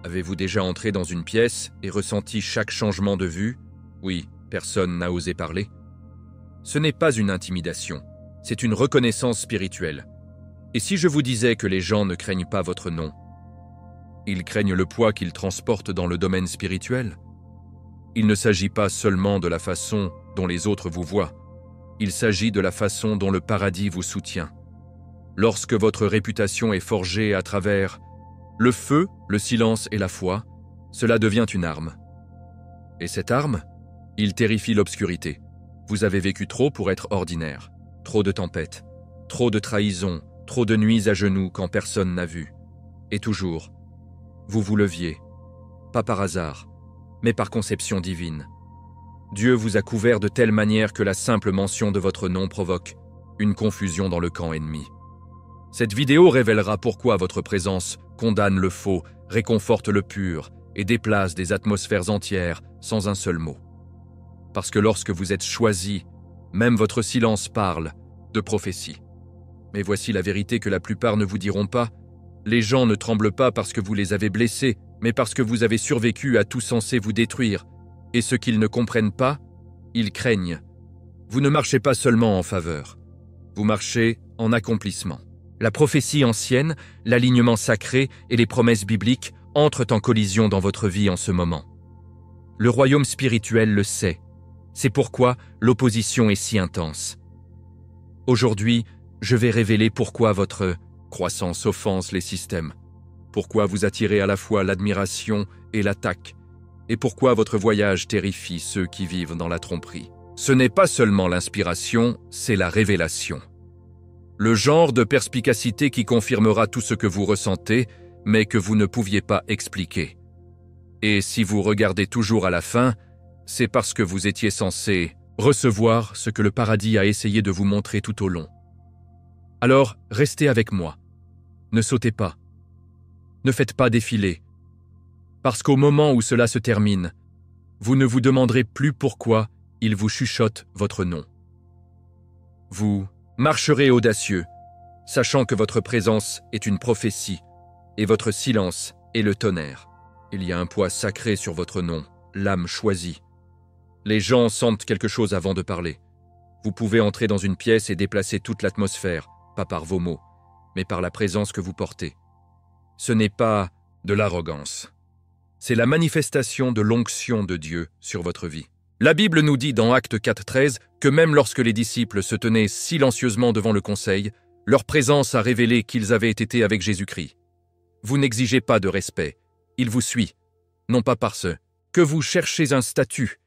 Avez-vous déjà entré dans une pièce et ressenti chaque changement de vue? Oui, personne n'a osé parler. Ce n'est pas une intimidation, c'est une reconnaissance spirituelle. Et si je vous disais que les gens ne craignent pas votre nom? Ils craignent le poids qu'ils transportent dans le domaine spirituel. Il ne s'agit pas seulement de la façon dont les autres vous voient, il s'agit de la façon dont le paradis vous soutient. Lorsque votre réputation est forgée à travers le feu, le silence et la foi, cela devient une arme. Et cette arme, il terrifie l'obscurité. Vous avez vécu trop pour être ordinaire. Trop de tempêtes, trop de trahisons, trop de nuits à genoux quand personne n'a vu. Et toujours, vous vous leviez, pas par hasard, mais par conception divine. Dieu vous a couvert de telle manière que la simple mention de votre nom provoque une confusion dans le camp ennemi. Cette vidéo révélera pourquoi votre présence condamne le faux, réconforte le pur et déplace des atmosphères entières sans un seul mot. Parce que lorsque vous êtes choisi, même votre silence parle de prophétie. Mais voici la vérité que la plupart ne vous diront pas. Les gens ne tremblent pas parce que vous les avez blessés, mais parce que vous avez survécu à tout censé vous détruire. Et ce qu'ils ne comprennent pas, ils craignent. Vous ne marchez pas seulement en faveur, vous marchez en accomplissement. La prophétie ancienne, l'alignement sacré et les promesses bibliques entrent en collision dans votre vie en ce moment. Le royaume spirituel le sait. C'est pourquoi l'opposition est si intense. Aujourd'hui, je vais révéler pourquoi votre croissance offense les systèmes, pourquoi vous attirez à la fois l'admiration et l'attaque, et pourquoi votre voyage terrifie ceux qui vivent dans la tromperie. Ce n'est pas seulement l'inspiration, c'est la révélation. Le genre de perspicacité qui confirmera tout ce que vous ressentez, mais que vous ne pouviez pas expliquer. Et si vous regardez toujours à la fin, c'est parce que vous étiez censé recevoir ce que le paradis a essayé de vous montrer tout au long. Alors, restez avec moi. Ne sautez pas. Ne faites pas défiler. Parce qu'au moment où cela se termine, vous ne vous demanderez plus pourquoi il vous chuchote votre nom. Vous marcherez audacieux, sachant que votre présence est une prophétie et votre silence est le tonnerre. Il y a un poids sacré sur votre nom, l'âme choisie. Les gens sentent quelque chose avant de parler. Vous pouvez entrer dans une pièce et déplacer toute l'atmosphère, pas par vos mots, mais par la présence que vous portez. Ce n'est pas de l'arrogance. C'est la manifestation de l'onction de Dieu sur votre vie. La Bible nous dit dans Actes 4:13 que même lorsque les disciples se tenaient silencieusement devant le conseil, leur présence a révélé qu'ils avaient été avec Jésus-Christ. Vous n'exigez pas de respect, il vous suit, non pas parce que vous cherchez un statut,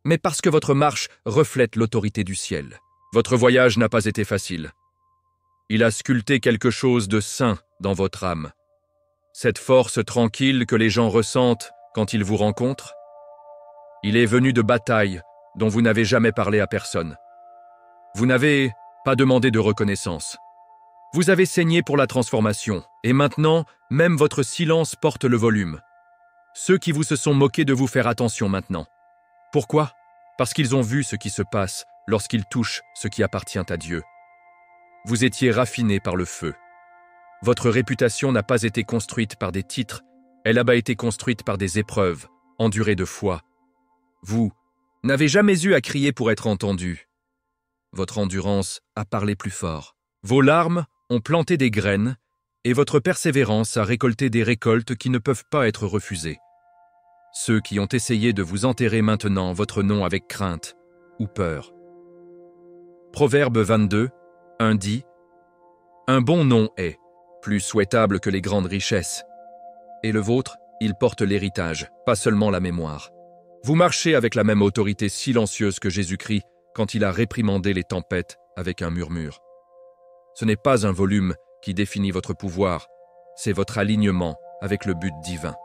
mais parce que votre marche reflète l'autorité du ciel. Votre voyage n'a pas été facile. Il a sculpté quelque chose de saint dans votre âme. Cette force tranquille que les gens ressentent quand ils vous rencontrent, il est venu de batailles dont vous n'avez jamais parlé à personne. Vous n'avez pas demandé de reconnaissance. Vous avez saigné pour la transformation, et maintenant, même votre silence porte le volume. Ceux qui vous se sont moqués de vous faire attention maintenant. Pourquoi? Parce qu'ils ont vu ce qui se passe lorsqu'ils touchent ce qui appartient à Dieu. Vous étiez raffinés par le feu. Votre réputation n'a pas été construite par des titres, elle a été construite par des épreuves, endurées de foi. Vous n'avez jamais eu à crier pour être entendu. Votre endurance a parlé plus fort. Vos larmes ont planté des graines et votre persévérance a récolté des récoltes qui ne peuvent pas être refusées. Ceux qui ont essayé de vous enterrer maintenant votre nom avec crainte ou peur. Proverbe 22, 1 dit « Un bon nom est plus souhaitable que les grandes richesses. Et le vôtre, il porte l'héritage, pas seulement la mémoire. Vous marchez avec la même autorité silencieuse que Jésus-Christ quand il a réprimandé les tempêtes avec un murmure. Ce n'est pas un volume qui définit votre pouvoir, c'est votre alignement avec le but divin.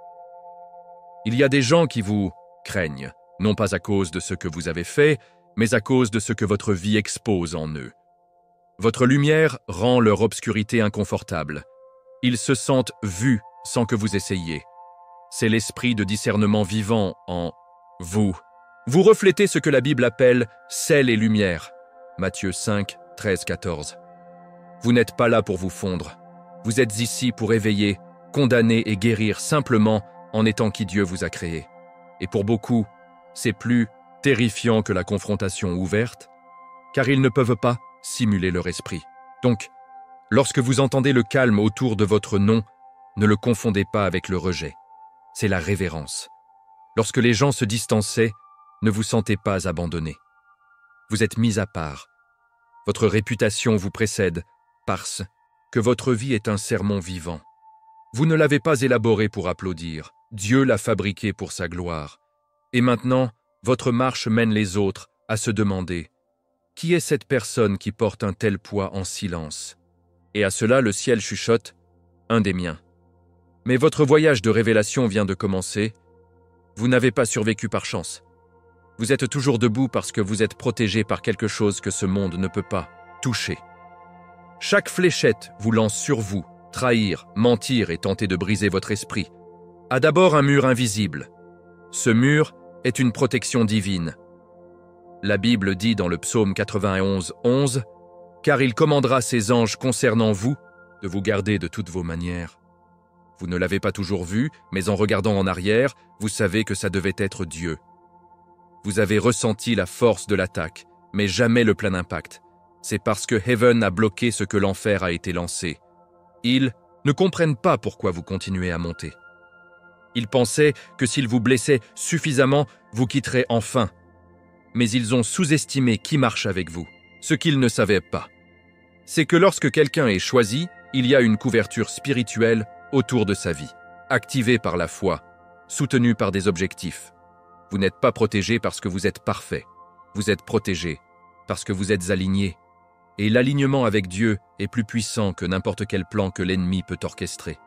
Il y a des gens qui vous craignent, non pas à cause de ce que vous avez fait, mais à cause de ce que votre vie expose en eux. Votre lumière rend leur obscurité inconfortable. Ils se sentent vus sans que vous essayiez. C'est l'esprit de discernement vivant en vous. Vous reflétez ce que la Bible appelle « sel et lumière » Matthieu 5, 13, 14. Vous n'êtes pas là pour vous fondre. Vous êtes ici pour éveiller, condamner et guérir simplement en étant qui Dieu vous a créé. Et pour beaucoup, c'est plus terrifiant que la confrontation ouverte, car ils ne peuvent pas simuler leur esprit. Donc, lorsque vous entendez le calme autour de votre nom, ne le confondez pas avec le rejet. C'est la révérence. Lorsque les gens se distançaient, ne vous sentez pas abandonné. Vous êtes mis à part. Votre réputation vous précède parce que votre vie est un sermon vivant. Vous ne l'avez pas élaboré pour applaudir. Dieu l'a fabriqué pour sa gloire. Et maintenant, votre marche mène les autres à se demander « Qui est cette personne qui porte un tel poids en silence ?» Et à cela, le ciel chuchote « Un des miens. » Mais votre voyage de révélation vient de commencer. Vous n'avez pas survécu par chance. Vous êtes toujours debout parce que vous êtes protégé par quelque chose que ce monde ne peut pas toucher. Chaque fléchette vous lance sur vous, trahir, mentir et tenter de briser votre esprit, a d'abord un mur invisible. Ce mur est une protection divine. La Bible dit dans le psaume 91, 11, « Car il commandera ses anges concernant vous de vous garder de toutes vos manières. » Vous ne l'avez pas toujours vu, mais en regardant en arrière, vous savez que ça devait être Dieu. Vous avez ressenti la force de l'attaque, mais jamais le plein impact. C'est parce que Heaven a bloqué ce que l'enfer a été lancé. Ils ne comprennent pas pourquoi vous continuez à monter. Ils pensaient que s'ils vous blessaient suffisamment, vous quitterez enfin. Mais ils ont sous-estimé qui marche avec vous. Ce qu'ils ne savaient pas, c'est que lorsque quelqu'un est choisi, il y a une couverture spirituelle autour de sa vie, activée par la foi, soutenue par des objectifs. Vous n'êtes pas protégé parce que vous êtes parfait. Vous êtes protégé parce que vous êtes aligné. Et l'alignement avec Dieu est plus puissant que n'importe quel plan que l'ennemi peut orchestrer.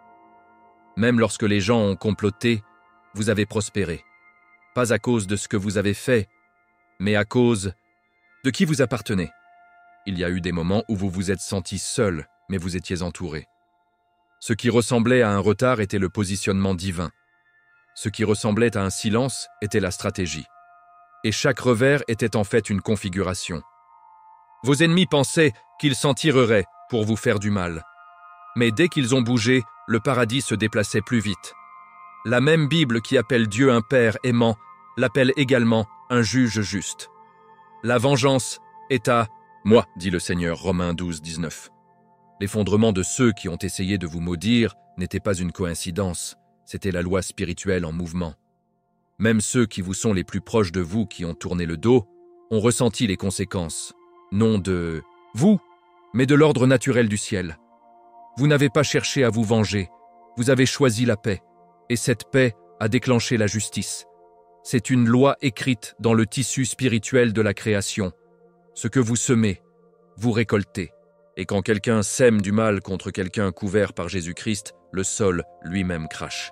Même lorsque les gens ont comploté, vous avez prospéré. Pas à cause de ce que vous avez fait, mais à cause de qui vous appartenez. Il y a eu des moments où vous vous êtes senti seul, mais vous étiez entouré. Ce qui ressemblait à un retard était le positionnement divin. Ce qui ressemblait à un silence était la stratégie. Et chaque revers était en fait une configuration. Vos ennemis pensaient qu'ils s'en tireraient pour vous faire du mal. Mais dès qu'ils ont bougé, le paradis se déplaçait plus vite. La même Bible qui appelle Dieu un Père aimant l'appelle également un juge juste. La vengeance est à moi, dit le Seigneur, Romains 12, 19. L'effondrement de ceux qui ont essayé de vous maudire n'était pas une coïncidence, c'était la loi spirituelle en mouvement. Même ceux qui vous sont les plus proches de vous qui ont tourné le dos ont ressenti les conséquences, non de vous, mais de l'ordre naturel du ciel. Vous n'avez pas cherché à vous venger, vous avez choisi la paix, et cette paix a déclenché la justice. C'est une loi écrite dans le tissu spirituel de la création. Ce que vous semez, vous récoltez. Et quand quelqu'un sème du mal contre quelqu'un couvert par Jésus-Christ, le sol lui-même crache.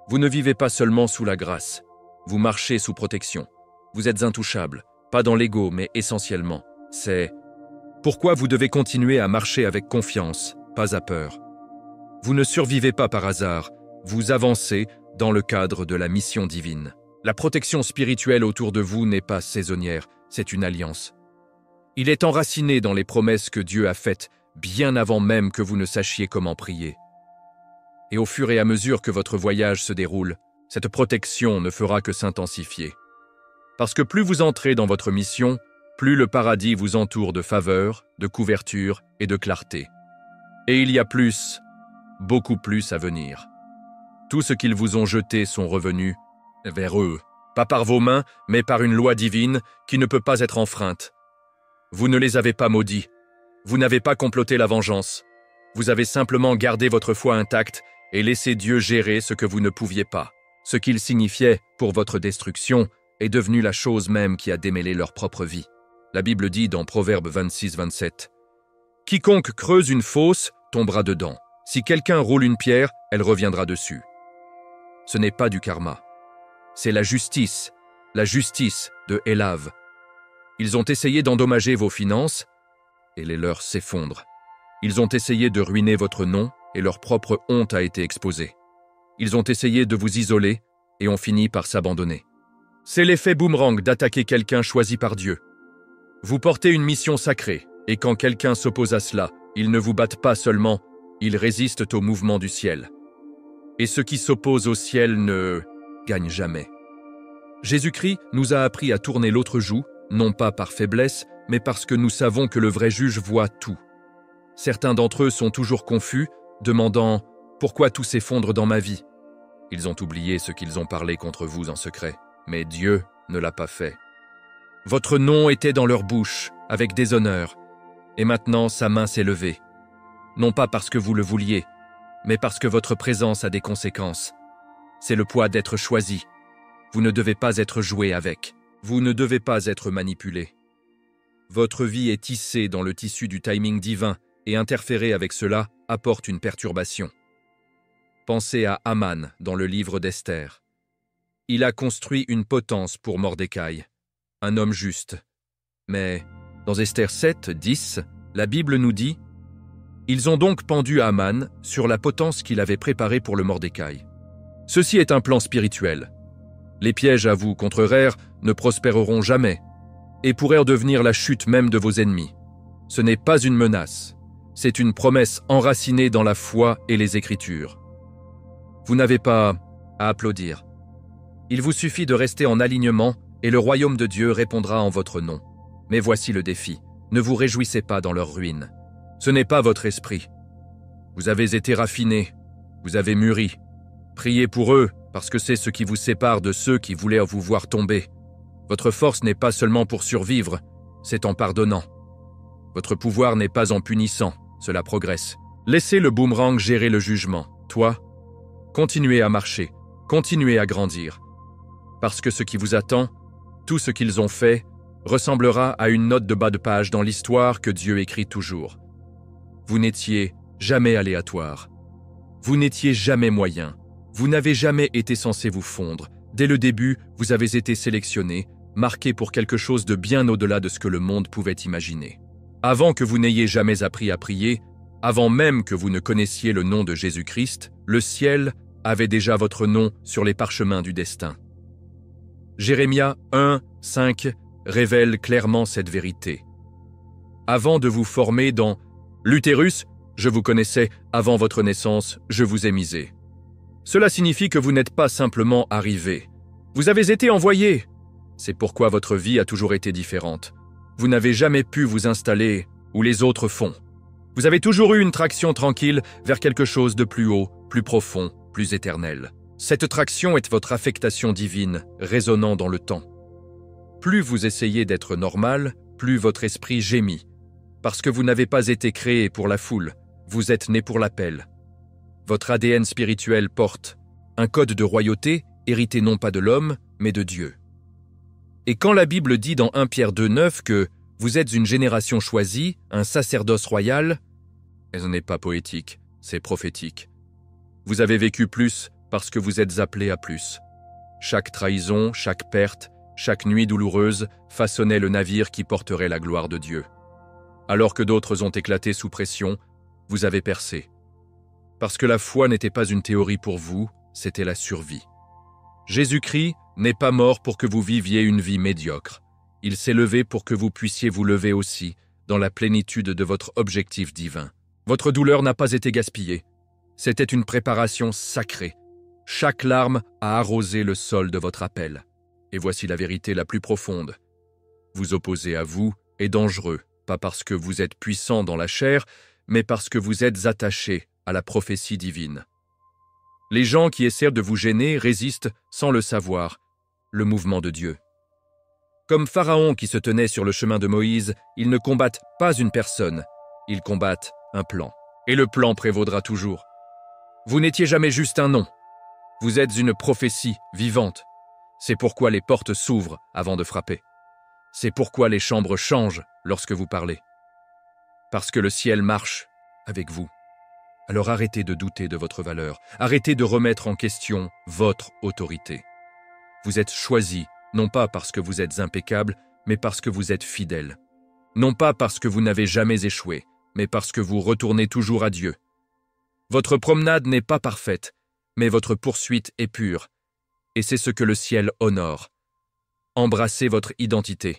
Vous ne vivez pas seulement sous la grâce, vous marchez sous protection. Vous êtes intouchable, pas dans l'ego, mais essentiellement. C'est pourquoi vous devez continuer à marcher avec confiance, pas à peur. Vous ne survivez pas par hasard, vous avancez dans le cadre de la mission divine. La protection spirituelle autour de vous n'est pas saisonnière, c'est une alliance. Il est enraciné dans les promesses que Dieu a faites bien avant même que vous ne sachiez comment prier. Et au fur et à mesure que votre voyage se déroule, cette protection ne fera que s'intensifier. Parce que plus vous entrez dans votre mission, plus le paradis vous entoure de faveur, de couverture et de clarté. Et il y a plus, beaucoup plus à venir. Tout ce qu'ils vous ont jeté sont revenus vers eux, pas par vos mains, mais par une loi divine qui ne peut pas être enfreinte. Vous ne les avez pas maudits, vous n'avez pas comploté la vengeance, vous avez simplement gardé votre foi intacte et laissé Dieu gérer ce que vous ne pouviez pas. Ce qu'il signifiait pour votre destruction est devenu la chose même qui a démêlé leur propre vie. La Bible dit dans Proverbe 26, 27, « Quiconque creuse une fosse tombera dedans. Si quelqu'un roule une pierre, elle reviendra dessus. » Ce n'est pas du karma. C'est la justice de Elav. Ils ont essayé d'endommager vos finances et les leurs s'effondrent. Ils ont essayé de ruiner votre nom et leur propre honte a été exposée. Ils ont essayé de vous isoler et ont fini par s'abandonner. C'est l'effet boomerang d'attaquer quelqu'un choisi par Dieu. Vous portez une mission sacrée et quand quelqu'un s'oppose à cela, ils ne vous battent pas seulement, ils résistent au mouvement du ciel. et ceux qui s'opposent au ciel ne gagnent jamais. Jésus-Christ nous a appris à tourner l'autre joue, non pas par faiblesse, mais parce que nous savons que le vrai juge voit tout. Certains d'entre eux sont toujours confus, demandant « Pourquoi tout s'effondre dans ma vie ?» Ils ont oublié ce qu'ils ont parlé contre vous en secret, mais Dieu ne l'a pas fait. Votre nom était dans leur bouche, avec déshonneur, et maintenant sa main s'est levée. Non pas parce que vous le vouliez, mais parce que votre présence a des conséquences. C'est le poids d'être choisi. Vous ne devez pas être joué avec. Vous ne devez pas être manipulé. Votre vie est tissée dans le tissu du timing divin et interférer avec cela apporte une perturbation. Pensez à Haman dans le livre d'Esther. Il a construit une potence pour Mordecai, un homme juste. Mais dans Esther 7, 10, la Bible nous dit « Ils ont donc pendu Haman sur la potence qu'il avait préparée pour le Mordecai. Ceci est un plan spirituel. Les pièges à vous contraire ne prospéreront jamais et pourraient devenir la chute même de vos ennemis. Ce n'est pas une menace, c'est une promesse enracinée dans la foi et les Écritures. Vous n'avez pas à applaudir. Il vous suffit de rester en alignement et le royaume de Dieu répondra en votre nom. Mais voici le défi, ne vous réjouissez pas dans leur ruine. Ce n'est pas votre esprit. Vous avez été raffinés, vous avez mûri. Priez pour eux, parce que c'est ce qui vous sépare de ceux qui voulaient vous voir tomber. Votre force n'est pas seulement pour survivre, c'est en pardonnant. Votre pouvoir n'est pas en punissant, cela progresse. Laissez le boomerang gérer le jugement. Toi, continuez à marcher, continuez à grandir. Parce que ce qui vous attend, tout ce qu'ils ont fait, ressemblera à une note de bas de page dans l'histoire que Dieu écrit toujours. Vous n'étiez jamais aléatoire. Vous n'étiez jamais moyen. Vous n'avez jamais été censé vous fondre. Dès le début, vous avez été sélectionné, marqué pour quelque chose de bien au-delà de ce que le monde pouvait imaginer. Avant que vous n'ayez jamais appris à prier, avant même que vous ne connaissiez le nom de Jésus-Christ, le ciel avait déjà votre nom sur les parchemins du destin. Jérémie 1, 5 révèle clairement cette vérité. Avant de vous former dans l'utérus, je vous connaissais, avant votre naissance, je vous ai misé. Cela signifie que vous n'êtes pas simplement arrivé. Vous avez été envoyé. C'est pourquoi votre vie a toujours été différente. Vous n'avez jamais pu vous installer où les autres font. Vous avez toujours eu une traction tranquille vers quelque chose de plus haut, plus profond, plus éternel. Cette traction est votre affectation divine, résonnant dans le temps. Plus vous essayez d'être normal, plus votre esprit gémit. Parce que vous n'avez pas été créé pour la foule, vous êtes né pour l'appel. Votre ADN spirituel porte un code de royauté hérité non pas de l'homme, mais de Dieu. Et quand la Bible dit dans 1 Pierre 2, 9 que vous êtes une génération choisie, un sacerdoce royal, ce n'est pas poétique, c'est prophétique. Vous avez vécu plus parce que vous êtes appelés à plus. Chaque trahison, chaque perte, chaque nuit douloureuse façonnait le navire qui porterait la gloire de Dieu. Alors que d'autres ont éclaté sous pression, vous avez percé. Parce que la foi n'était pas une théorie pour vous, c'était la survie. Jésus-Christ n'est pas mort pour que vous viviez une vie médiocre. Il s'est levé pour que vous puissiez vous lever aussi, dans la plénitude de votre objectif divin. Votre douleur n'a pas été gaspillée. C'était une préparation sacrée. Chaque larme a arrosé le sol de votre appel. Et voici la vérité la plus profonde. Vous opposer à vous est dangereux, pas parce que vous êtes puissant dans la chair, mais parce que vous êtes attaché à la prophétie divine. Les gens qui essaient de vous gêner résistent, sans le savoir, le mouvement de Dieu. Comme Pharaon qui se tenait sur le chemin de Moïse, ils ne combattent pas une personne, ils combattent un plan. Et le plan prévaudra toujours. Vous n'étiez jamais juste un nom. Vous êtes une prophétie vivante. C'est pourquoi les portes s'ouvrent avant de frapper. C'est pourquoi les chambres changent lorsque vous parlez. Parce que le ciel marche avec vous. Alors arrêtez de douter de votre valeur. Arrêtez de remettre en question votre autorité. Vous êtes choisi, non pas parce que vous êtes impeccable, mais parce que vous êtes fidèle. Non pas parce que vous n'avez jamais échoué, mais parce que vous retournez toujours à Dieu. Votre promenade n'est pas parfaite, mais votre poursuite est pure. Et c'est ce que le ciel honore. Embrassez votre identité.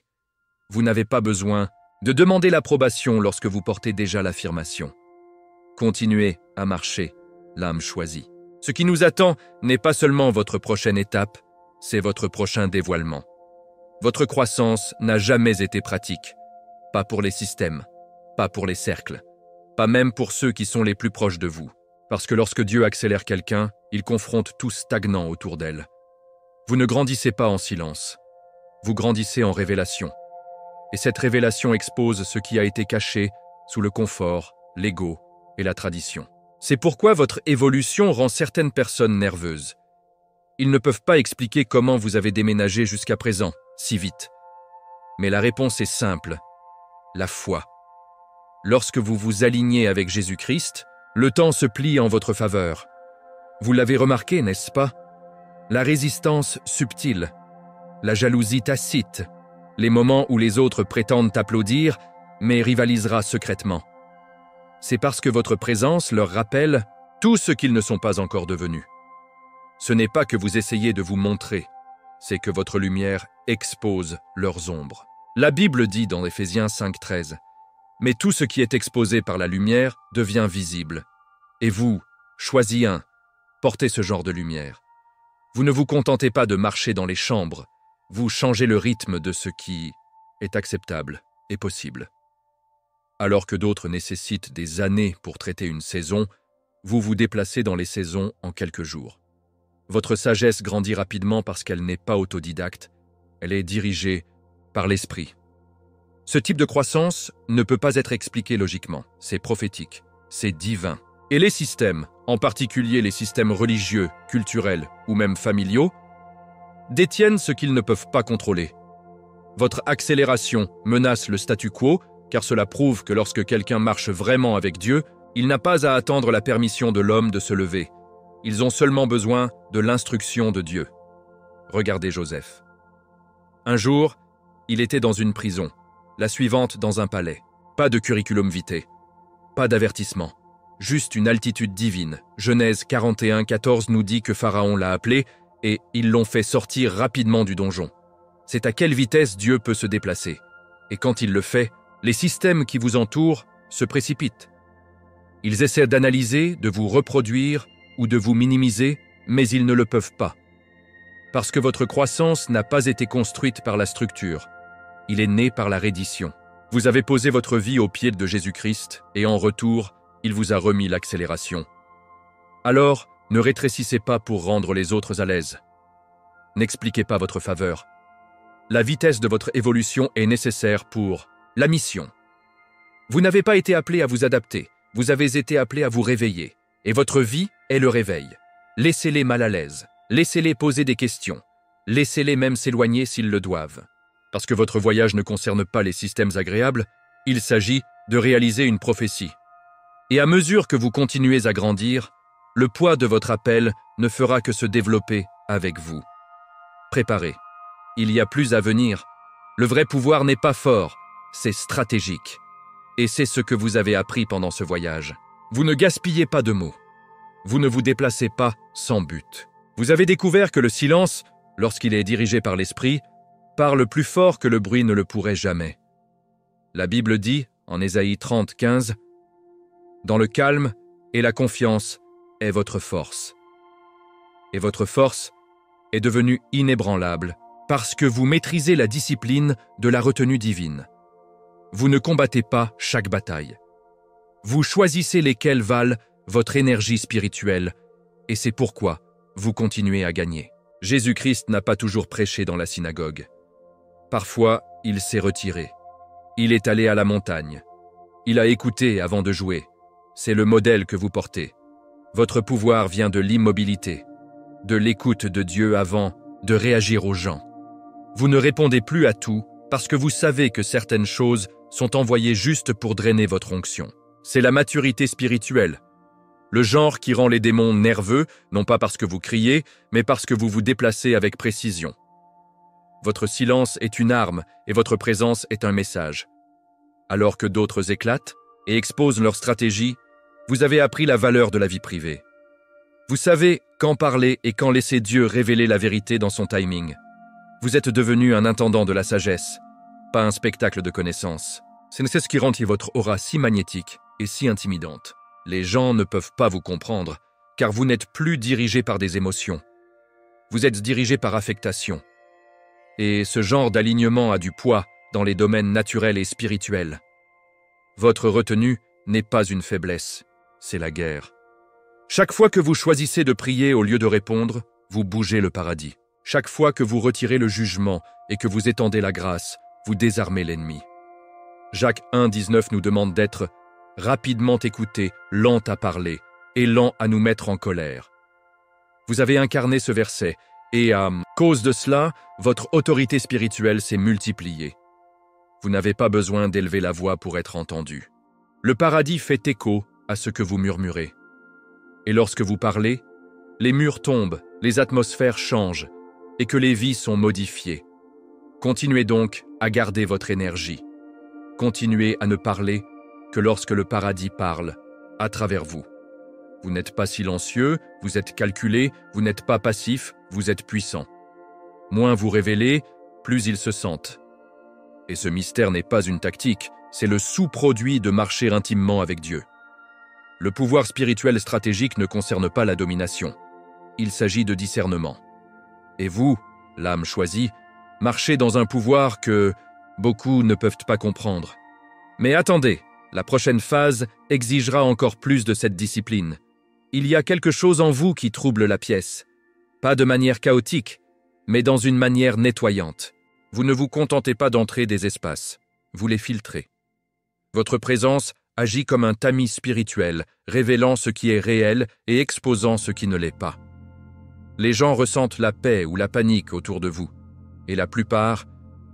Vous n'avez pas besoin de demander l'approbation lorsque vous portez déjà l'affirmation. Continuez à marcher, l'âme choisie. Ce qui nous attend n'est pas seulement votre prochaine étape, c'est votre prochain dévoilement. Votre croissance n'a jamais été pratique, pas pour les systèmes, pas pour les cercles, pas même pour ceux qui sont les plus proches de vous. Parce que lorsque Dieu accélère quelqu'un, il confronte tout stagnant autour d'elle. Vous ne grandissez pas en silence, vous grandissez en révélation. Et cette révélation expose ce qui a été caché sous le confort, l'ego et la tradition. C'est pourquoi votre évolution rend certaines personnes nerveuses. Ils ne peuvent pas expliquer comment vous avez déménagé jusqu'à présent, si vite. Mais la réponse est simple, la foi. Lorsque vous vous alignez avec Jésus-Christ, le temps se plie en votre faveur. Vous l'avez remarqué, n'est-ce pas? La résistance subtile, la jalousie tacite, les moments où les autres prétendent applaudir, mais rivalisera secrètement. C'est parce que votre présence leur rappelle tout ce qu'ils ne sont pas encore devenus. Ce n'est pas que vous essayez de vous montrer, c'est que votre lumière expose leurs ombres. La Bible dit dans Éphésiens 5,13 « Mais tout ce qui est exposé par la lumière devient visible. Et vous, choisis un, portez ce genre de lumière. Vous ne vous contentez pas de marcher dans les chambres, vous changez le rythme de ce qui est acceptable et possible. Alors que d'autres nécessitent des années pour traiter une saison, vous vous déplacez dans les saisons en quelques jours. Votre sagesse grandit rapidement parce qu'elle n'est pas autodidacte, elle est dirigée par l'esprit. Ce type de croissance ne peut pas être expliqué logiquement, c'est prophétique, c'est divin. Et les systèmes, en particulier les systèmes religieux, culturels ou même familiaux, détiennent ce qu'ils ne peuvent pas contrôler. Votre accélération menace le statu quo, car cela prouve que lorsque quelqu'un marche vraiment avec Dieu, il n'a pas à attendre la permission de l'homme de se lever. Ils ont seulement besoin de l'instruction de Dieu. Regardez Joseph. Un jour, il était dans une prison, la suivante dans un palais. Pas de curriculum vitae, pas d'avertissement, juste une altitude divine. Genèse 41:14 nous dit que Pharaon l'a appelé et ils l'ont fait sortir rapidement du donjon. C'est à quelle vitesse Dieu peut se déplacer. Et quand il le fait, les systèmes qui vous entourent se précipitent. Ils essaient d'analyser, de vous reproduire ou de vous minimiser, mais ils ne le peuvent pas. Parce que votre croissance n'a pas été construite par la structure. Il est né par la reddition. Vous avez posé votre vie aux pieds de Jésus-Christ et en retour, il vous a remis l'accélération. Alors, ne rétrécissez pas pour rendre les autres à l'aise. N'expliquez pas votre faveur. La vitesse de votre évolution est nécessaire pour la mission. Vous n'avez pas été appelé à vous adapter, vous avez été appelé à vous réveiller. Et votre vie est le réveil. Laissez-les mal à l'aise, laissez-les poser des questions, laissez-les même s'éloigner s'ils le doivent. Parce que votre voyage ne concerne pas les systèmes agréables, il s'agit de réaliser une prophétie. Et à mesure que vous continuez à grandir, le poids de votre appel ne fera que se développer avec vous. Préparez. Il y a plus à venir. Le vrai pouvoir n'est pas fort, c'est stratégique. Et c'est ce que vous avez appris pendant ce voyage. Vous ne gaspillez pas de mots. Vous ne vous déplacez pas sans but. Vous avez découvert que le silence, lorsqu'il est dirigé par l'esprit, parle plus fort que le bruit ne le pourrait jamais. La Bible dit, en Ésaïe 30:15, « Dans le calme et la confiance est votre force. » Et votre force est devenue inébranlable parce que vous maîtrisez la discipline de la retenue divine. Vous ne combattez pas chaque bataille. Vous choisissez lesquelles valent votre énergie spirituelle et c'est pourquoi vous continuez à gagner. Jésus-Christ n'a pas toujours prêché dans la synagogue. Parfois, il s'est retiré. Il est allé à la montagne. Il a écouté avant de jouer. C'est le modèle que vous portez. Votre pouvoir vient de l'immobilité, de l'écoute de Dieu avant de réagir aux gens. Vous ne répondez plus à tout parce que vous savez que certaines choses sont envoyées juste pour drainer votre onction. C'est la maturité spirituelle. Le genre qui rend les démons nerveux, non pas parce que vous criez, mais parce que vous vous déplacez avec précision. Votre silence est une arme et votre présence est un message. Alors que d'autres éclatent et exposent leur stratégie, vous avez appris la valeur de la vie privée. Vous savez quand parler et quand laisser Dieu révéler la vérité dans son timing. Vous êtes devenu un intendant de la sagesse, pas un spectacle de connaissances. C'est ce qui rend votre aura si magnétique et si intimidante. Les gens ne peuvent pas vous comprendre car vous n'êtes plus dirigé par des émotions. Vous êtes dirigé par affectation. Et ce genre d'alignement a du poids dans les domaines naturels et spirituels. Votre retenue n'est pas une faiblesse, c'est la guerre. Chaque fois que vous choisissez de prier au lieu de répondre, vous bougez le paradis. Chaque fois que vous retirez le jugement et que vous étendez la grâce, vous désarmez l'ennemi. Jacques 1,19 nous demande d'être rapidement écouté, lent à parler et lent à nous mettre en colère. Vous avez incarné ce verset et à cause de cela, votre autorité spirituelle s'est multipliée. Vous n'avez pas besoin d'élever la voix pour être entendu. Le paradis fait écho à ce que vous murmurez. Et lorsque vous parlez, les murs tombent, les atmosphères changent et que les vies sont modifiées. Continuez donc à garder votre énergie. Continuez à ne parler que lorsque le paradis parle, à travers vous. Vous n'êtes pas silencieux, vous êtes calculé, vous n'êtes pas passif, vous êtes puissant. Moins vous révélez, plus ils se sentent. Et ce mystère n'est pas une tactique, c'est le sous-produit de marcher intimement avec Dieu. Le pouvoir spirituel stratégique ne concerne pas la domination. Il s'agit de discernement. Et vous, l'âme choisie, marchez dans un pouvoir que beaucoup ne peuvent pas comprendre. Mais attendez, la prochaine phase exigera encore plus de cette discipline. Il y a quelque chose en vous qui trouble la pièce. Pas de manière chaotique, mais dans une manière nettoyante. Vous ne vous contentez pas d'entrer des espaces, vous les filtrez. Votre présence agit comme un tamis spirituel, révélant ce qui est réel et exposant ce qui ne l'est pas. Les gens ressentent la paix ou la panique autour de vous. Et la plupart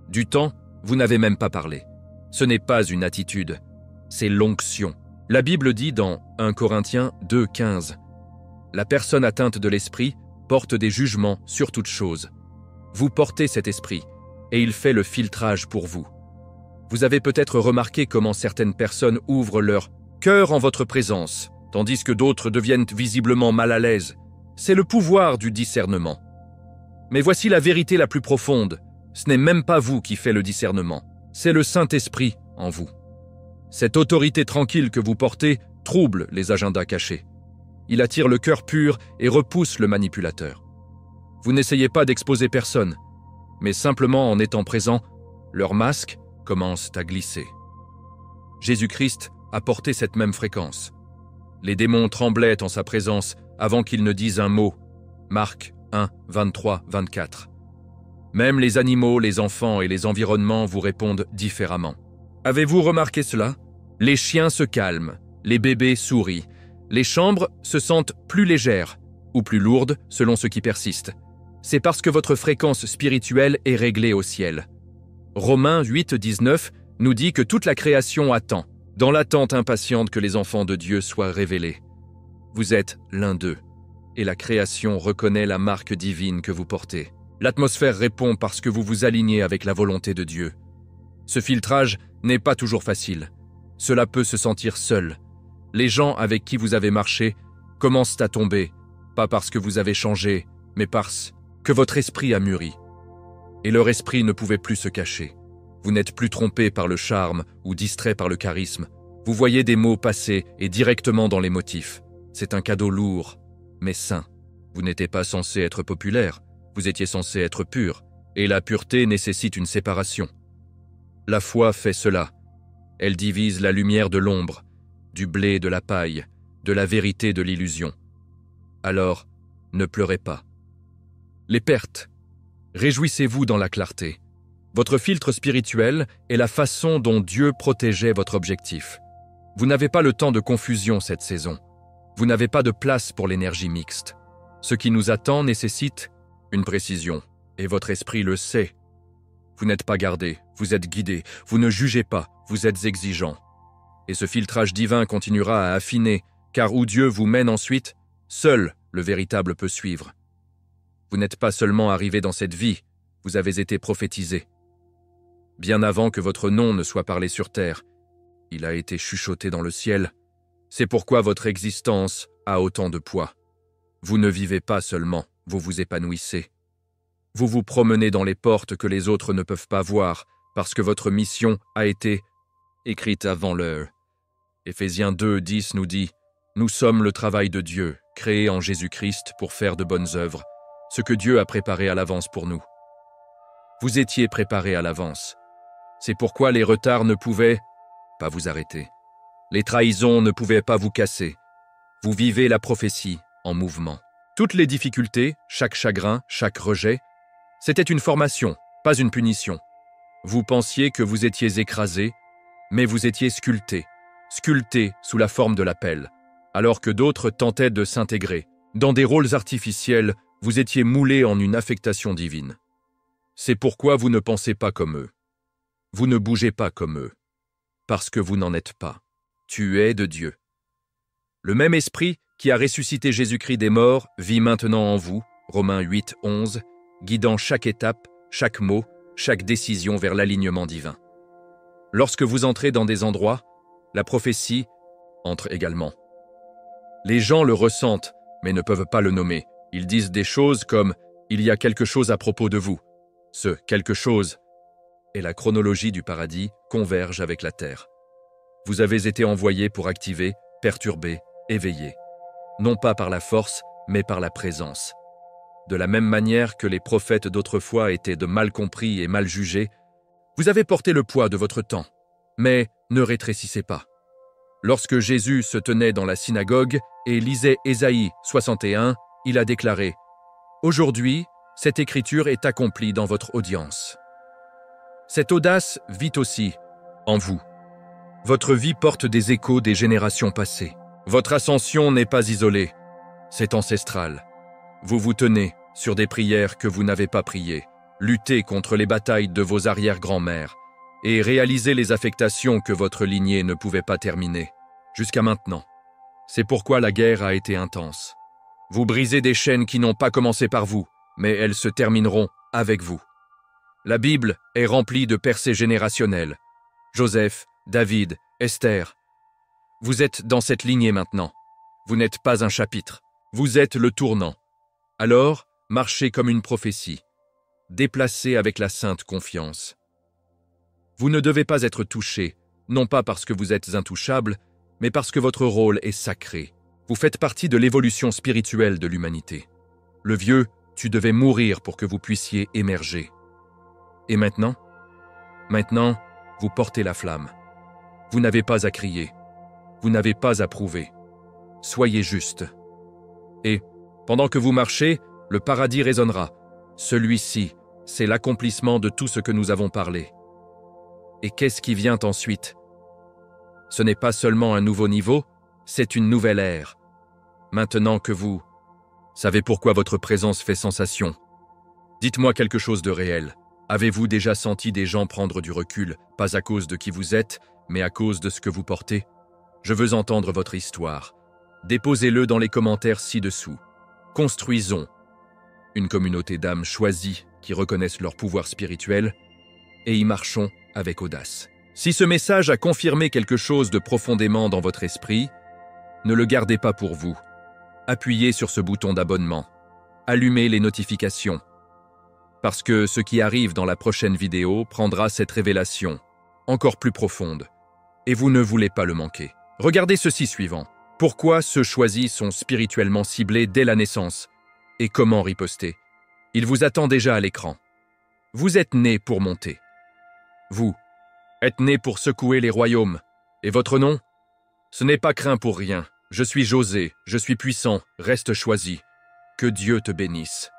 du temps, vous n'avez même pas parlé. Ce n'est pas une attitude, c'est l'onction. La Bible dit dans 1 Corinthiens 2,15 « La personne atteinte de l'esprit porte des jugements sur toute chose. Vous portez cet esprit, et il fait le filtrage pour vous. Vous avez peut-être remarqué comment certaines personnes ouvrent leur cœur en votre présence, tandis que d'autres deviennent visiblement mal à l'aise. C'est le pouvoir du discernement. Mais voici la vérité la plus profonde. Ce n'est même pas vous qui faites le discernement, c'est le Saint-Esprit en vous. Cette autorité tranquille que vous portez trouble les agendas cachés. Il attire le cœur pur et repousse le manipulateur. Vous n'essayez pas d'exposer personne, mais simplement en étant présent, leurs masques commencent à glisser. Jésus-Christ a porté cette même fréquence. Les démons tremblaient en sa présence avant qu'il ne dise un mot. Marc 1, 23, 24. Même les animaux, les enfants et les environnements vous répondent différemment. Avez-vous remarqué cela? Les chiens se calment, les bébés sourient, les chambres se sentent plus légères ou plus lourdes selon ce qui persiste. C'est parce que votre fréquence spirituelle est réglée au ciel. Romains 8, 19 nous dit que toute la création attend, dans l'attente impatiente que les enfants de Dieu soient révélés. Vous êtes l'un d'eux, et la création reconnaît la marque divine que vous portez. L'atmosphère répond parce que vous vous alignez avec la volonté de Dieu. Ce filtrage n'est pas toujours facile. Cela peut se sentir seul. Les gens avec qui vous avez marché commencent à tomber, pas parce que vous avez changé, mais parce que votre esprit a mûri. Et leur esprit ne pouvait plus se cacher. Vous n'êtes plus trompé par le charme ou distrait par le charisme. Vous voyez des mots passer et directement dans les motifs. C'est un cadeau lourd, mais sain. Vous n'étiez pas censé être populaire, vous étiez censé être pur, et la pureté nécessite une séparation. La foi fait cela. Elle divise la lumière de l'ombre, du blé de la paille, de la vérité de l'illusion. Alors, ne pleurez pas. Les pertes. Réjouissez-vous dans la clarté. Votre filtre spirituel est la façon dont Dieu protégeait votre objectif. Vous n'avez pas le temps de confusion cette saison. Vous n'avez pas de place pour l'énergie mixte. Ce qui nous attend nécessite une précision, et votre esprit le sait. Vous n'êtes pas gardé, vous êtes guidé, vous ne jugez pas, vous êtes exigeant. Et ce filtrage divin continuera à affiner, car où Dieu vous mène ensuite, seul le véritable peut suivre. Vous n'êtes pas seulement arrivé dans cette vie, vous avez été prophétisé. Bien avant que votre nom ne soit parlé sur terre, il a été chuchoté dans le ciel. C'est pourquoi votre existence a autant de poids. Vous ne vivez pas seulement, vous vous épanouissez. Vous vous promenez dans les portes que les autres ne peuvent pas voir, parce que votre mission a été écrite avant l'heure. Éphésiens 2, 10 nous dit Nous sommes le travail de Dieu, créé en Jésus-Christ pour faire de bonnes œuvres, ce que Dieu a préparé à l'avance pour nous. Vous étiez préparés à l'avance. C'est pourquoi les retards ne pouvaient pas vous arrêter. Les trahisons ne pouvaient pas vous casser. Vous vivez la prophétie en mouvement. Toutes les difficultés, chaque chagrin, chaque rejet, c'était une formation, pas une punition. Vous pensiez que vous étiez écrasé, mais vous étiez sculpté sous la forme de l'appel, alors que d'autres tentaient de s'intégrer. Dans des rôles artificiels, vous étiez moulé en une affectation divine. C'est pourquoi vous ne pensez pas comme eux. Vous ne bougez pas comme eux, parce que vous n'en êtes pas. Tu es de Dieu. Le même esprit qui a ressuscité Jésus-Christ des morts vit maintenant en vous, Romains 8, 11, guidant chaque étape, chaque mot, chaque décision vers l'alignement divin. Lorsque vous entrez dans des endroits, la prophétie entre également. Les gens le ressentent, mais ne peuvent pas le nommer. Ils disent des choses comme « il y a quelque chose à propos de vous ». Ce « quelque chose » et la chronologie du paradis convergent avec la terre. Vous avez été envoyés pour activer, perturber, éveiller. Non pas par la force, mais par la présence. De la même manière que les prophètes d'autrefois étaient de mal compris et mal jugés, vous avez porté le poids de votre temps. Mais ne rétrécissez pas. Lorsque Jésus se tenait dans la synagogue et lisait Ésaïe 61, il a déclaré « Aujourd'hui, cette écriture est accomplie dans votre audience. » Cette audace vit aussi en vous. Votre vie porte des échos des générations passées. Votre ascension n'est pas isolée, c'est ancestral. Vous vous tenez sur des prières que vous n'avez pas priées, luttez contre les batailles de vos arrière-grands-mères et réalisez les affectations que votre lignée ne pouvait pas terminer, jusqu'à maintenant. C'est pourquoi la guerre a été intense. Vous brisez des chaînes qui n'ont pas commencé par vous, mais elles se termineront avec vous. La Bible est remplie de percées générationnelles. Joseph, David, Esther. Vous êtes dans cette lignée maintenant. Vous n'êtes pas un chapitre. Vous êtes le tournant. Alors, marchez comme une prophétie. Déplacez avec la sainte confiance. Vous ne devez pas être touché, non pas parce que vous êtes intouchable, mais parce que votre rôle est sacré. Vous faites partie de l'évolution spirituelle de l'humanité. Le vieux, tu devais mourir pour que vous puissiez émerger. Et maintenant? Maintenant, vous portez la flamme. Vous n'avez pas à crier. Vous n'avez pas à prouver. Soyez juste. Et, pendant que vous marchez, le paradis résonnera. Celui-ci, c'est l'accomplissement de tout ce que nous avons parlé. Et qu'est-ce qui vient ensuite? Ce n'est pas seulement un nouveau niveau, c'est une nouvelle ère. Maintenant que vous savez pourquoi votre présence fait sensation, dites-moi quelque chose de réel. Avez-vous déjà senti des gens prendre du recul, pas à cause de qui vous êtes, mais à cause de ce que vous portez? Je veux entendre votre histoire. Déposez-le dans les commentaires ci-dessous. Construisons une communauté d'âmes choisies qui reconnaissent leur pouvoir spirituel et y marchons avec audace. Si ce message a confirmé quelque chose de profondément dans votre esprit, ne le gardez pas pour vous. Appuyez sur ce bouton d'abonnement. Allumez les notifications. Parce que ce qui arrive dans la prochaine vidéo prendra cette révélation encore plus profonde. Et vous ne voulez pas le manquer. Regardez ceci suivant. Pourquoi ceux choisis sont spirituellement ciblés dès la naissance? Et comment riposter? Il vous attend déjà à l'écran. Vous êtes né pour monter. Vous êtes né pour secouer les royaumes. Et votre nom? Ce n'est pas craint pour rien. Je suis José, je suis puissant, reste choisi. Que Dieu te bénisse.